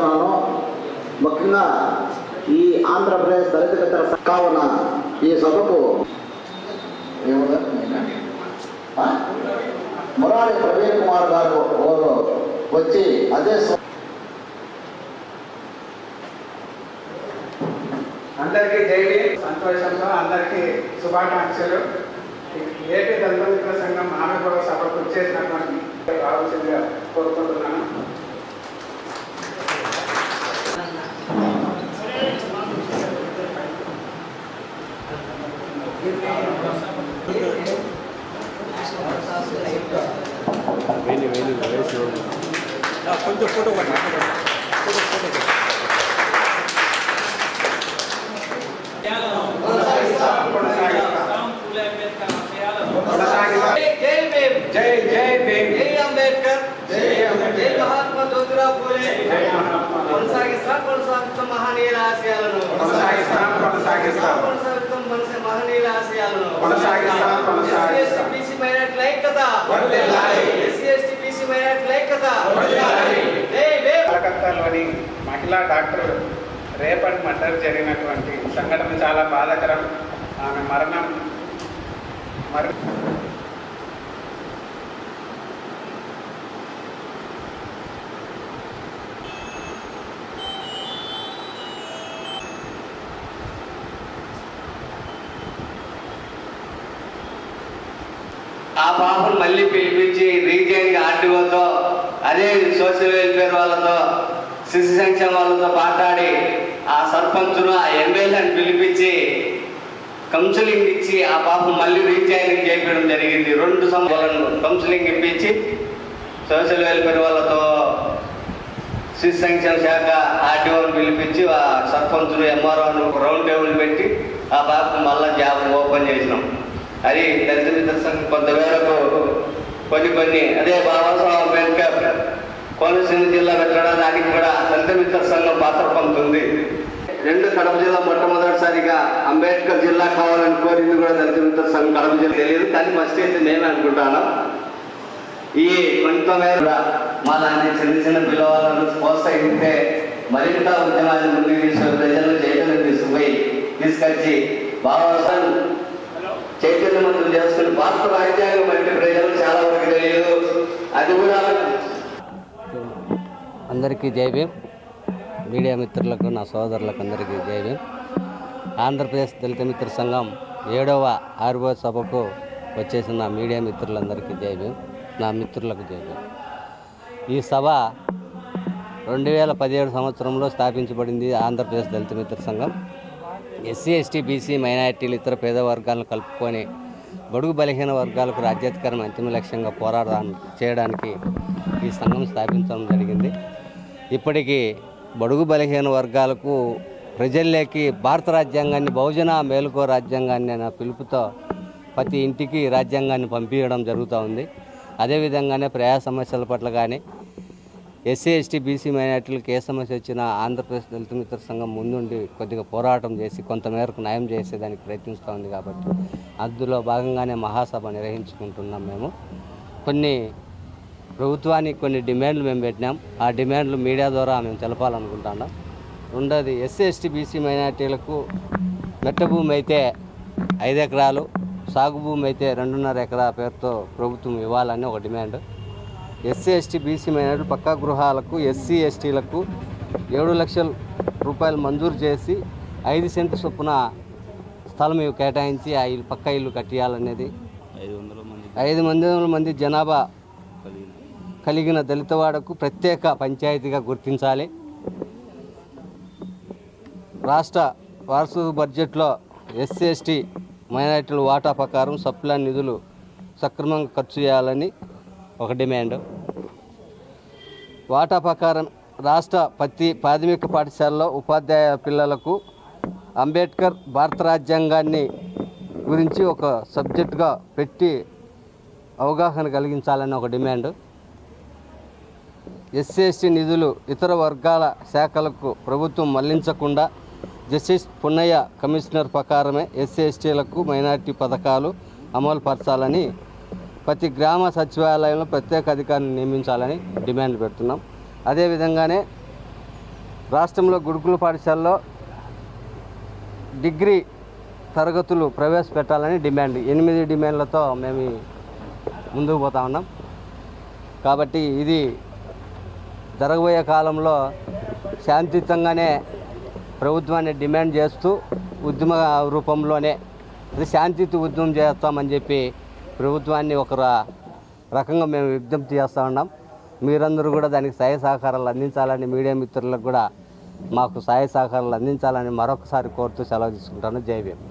తెలియజేస్తున్నాను. ముఖ్యంగా ఈ ఆంధ్రప్రదేశ్ దళిత మిత్ర కావున ఈ సభకు మురారి ప్రవీణ్ కుమార్ గారు వచ్చి అదే అందరికీ జైలు సంతోషంతో అందరికీ శుభాకాంక్షలు. ఏపీ దళిత మిత్ర సంఘం ఆమెగూడ సభకు వచ్చేసినటువంటి రావాల్సిందిగా కోరుకుంటున్నాను. కొంచెం ఫోటో जय जय भीम, जय अंबेडकर, जय महात्मा ज्योतिराव फुले, కొనసాగిస్తాం మహనీయుల ఆశయాలను, మనసే మహనీయుల ఆశయాలను ఎస్సీ మైనారిటీల ఐక్యత, ఎస్సీ మైనారిటీల ఐక్యత. కలకత్తాలోని మహిళా డాక్టర్ రేపటి మర్డర్ జరిగినటువంటి సంఘటన చాలా బాధాకరం. ఆమె మరణం ఆ పాపను మళ్ళీ పిలిపించి రీజైన్ ఆర్టీఓతో అదే సోషల్ వెల్ఫేర్ వాళ్ళతో శిశు సంక్షేమ వాళ్ళతో మాట్లాడి ఆ సర్పంచ్ను ఆ ఎమ్మెల్యేని పిలిపించి కౌన్సిలింగ్ ఇచ్చి ఆ పాపను మళ్ళీ రీజైనింగ్ చేయడం జరిగింది. 2 సంవత్సరాలను కౌన్సిలింగ్ ఇప్పించి సోషల్ వెల్ఫేర్ వాళ్ళతో శిశు సంక్షేమ శాఖ ఆర్టీఓని పిలిపించి ఆ సర్పంచ్ను ఎంఆర్ఓను రౌండ్ టేబుల్ పెట్టి ఆ పాపను మళ్ళీ జాబ్ ఓపెన్ చేసినాం. అది దళిత మిత్ర సంఘం కొంతమేరకు కొన్ని అదే బాబాసాహెబ్ అంబేద్కర్ కోనసీమ జిల్లా పెట్టడానికి కూడా దళిత మిత్ర సంఘం పాత్ర పొందుతుంది. 2 కడప జిల్లా మొట్టమొదటిసారిగా అంబేద్కర్ జిల్లా కావాలని కోరింది కూడా దళిత మిత్ర సంఘం కడప జిల్లా తెలియదు, కానీ మస్ట్ అయితే నేను అనుకుంటాను. ఈ కొంతమేర మా లాంటి చిన్న పిల్లవాళ్ళను ప్రోత్సహిస్తే మరింత ఉద్యమాన్ని ముందుకు తీసుకుని ప్రజలను చైతన్యం తీసుకొచ్చి బాబాసాహెబ్ చైతన్యవంతులు చేసుకుని భారత రాజ్యాంగం అంటే ప్రజలు చాలా వరకు తెలియదు. అది కూడా అందరికీ జై భీమ్. మీడియా మిత్రులకు, నా సోదరులకు అందరికీ జై భీమ్. ఆంధ్రప్రదేశ్ దళిత మిత్ర సంఘం 7వ ఆర్ఓ సభకు వచ్చేసిన మీడియా మిత్రులందరికీ జై భీమ్, నా మిత్రులకు జై భీమ్. ఈ సభ 2017 సంవత్సరంలో స్థాపించబడింది. ఆంధ్రప్రదేశ్ దళిత మిత్ర సంఘం ఎస్సీ ఎస్టీ బీసీ మైనారిటీలు ఇతర పేద వర్గాలను కలుపుకొని బడుగు బలహీన వర్గాలకు రాజ్యాధికారం అంతిమ లక్ష్యంగా పోరాటం చేయడానికి ఈ సంఘం స్థాపించడం జరిగింది. ఇప్పటికీ బడుగు బలహీన వర్గాలకు ప్రజల్లోకి భారత రాజ్యాంగాన్ని, బహుజన మేలుకో రాజ్యాంగాన్ని అనే పిలుపుతో ప్రతి ఇంటికి రాజ్యాంగాన్ని పంపించడం జరుగుతూ ఉంది. అదేవిధంగానే ప్రజా సమస్యల పట్ల కానీ ఎస్సీ ఎస్టీ బీసీ మైనారిటీలకు ఏ సమస్య వచ్చినా ఆంధ్రప్రదేశ్ దళిత మిత్ర సంఘం ముందుండి కొద్దిగా పోరాటం చేసి కొంతమేరకు న్యాయం చేసేదానికి ప్రయత్నిస్తూ ఉంది. కాబట్టి అందులో భాగంగానే మహాసభ నిర్వహించుకుంటున్నాం. మేము ప్రభుత్వానికి కొన్ని డిమాండ్లు మేము పెట్టినాం. ఆ డిమాండ్లు మీడియా ద్వారా మేము తెలపాలనుకుంటున్నాం. రెండోది, ఎస్సీ ఎస్టీ బీసీ మైనారిటీలకు మెట్ట భూమి అయితే 5 ఎకరాలు, సాగు భూమి అయితే 2.5 ఎకరా పేరుతో ప్రభుత్వం ఇవ్వాలని ఒక demand. SC ST BC minority పక్కా గృహాలకు ఎస్సీ ఎస్టీలకు 7 లక్షల రూపాయలు మంజూరు చేసి 5 సెంటు చొప్పున స్థలం కేటాయించి ఆ పక్కా ఇల్లు కట్టియాలనేది. 500 మంది జనాభా కలిగిన దళితవాడకు ప్రత్యేక పంచాయతీగా గుర్తించాలి. రాష్ట్ర వార్షిక బడ్జెట్లో ఎస్సీ ఎస్టీ మైనారిటీల వాటా ప్రకారం సప్లాన్ నిధులు సక్రమంగా ఖర్చు చేయాలని ఒక డిమాండ్. వాటా ప్రకారం రాష్ట్ర ప్రతి ప్రాథమిక పాఠశాలలో ఉపాధ్యాయ పిల్లలకు అంబేద్కర్ భారత రాజ్యాంగాన్ని గురించి ఒక సబ్జెక్టుగా పెట్టి అవగాహన కలిగించాలని ఒక డిమాండ్. ఎస్సీ ఎస్టీ నిధులు ఇతర వర్గాల శాఖలకు ప్రభుత్వం మళ్లించకుండా జస్టిస్ పున్నయ్య కమిషనర్ ప్రకారమే ఎస్సీ ఎస్టీలకు మైనారిటీ పథకాలు అమలు పరచాలని, ప్రతి గ్రామ సచివాలయంలో ప్రత్యేక అధికారిని నియమించాలని డిమాండ్ పెడుతున్నాం. అదేవిధంగానే రాష్ట్రంలో గురుకుల పాఠశాలలో డిగ్రీ తరగతులు ప్రవేశపెట్టాలని డిమాండ్ 8 డిమాండ్లతో మేము ముందుకు పోతా ఉన్నాం. కాబట్టి ఇది జరగబోయే కాలంలో శాంతియుతంగానే ప్రభుత్వాన్ని డిమాండ్ చేస్తూ ఉద్యమ రూపంలోనే శాంతియుత ఉద్యమం చేస్తామని చెప్పి ప్రభుత్వాన్ని ఒక రకంగా మేము విజ్ఞప్తి చేస్తూ ఉన్నాం. మీరందరూ కూడా దానికి సహాయ సహకారాలు అందించాలని, మీడియా మిత్రులకు కూడా మాకు సహాయ సహకారాలు అందించాలని మరొకసారి కోరుతూ సెలవు తీసుకుంటాను. జై భీమ్.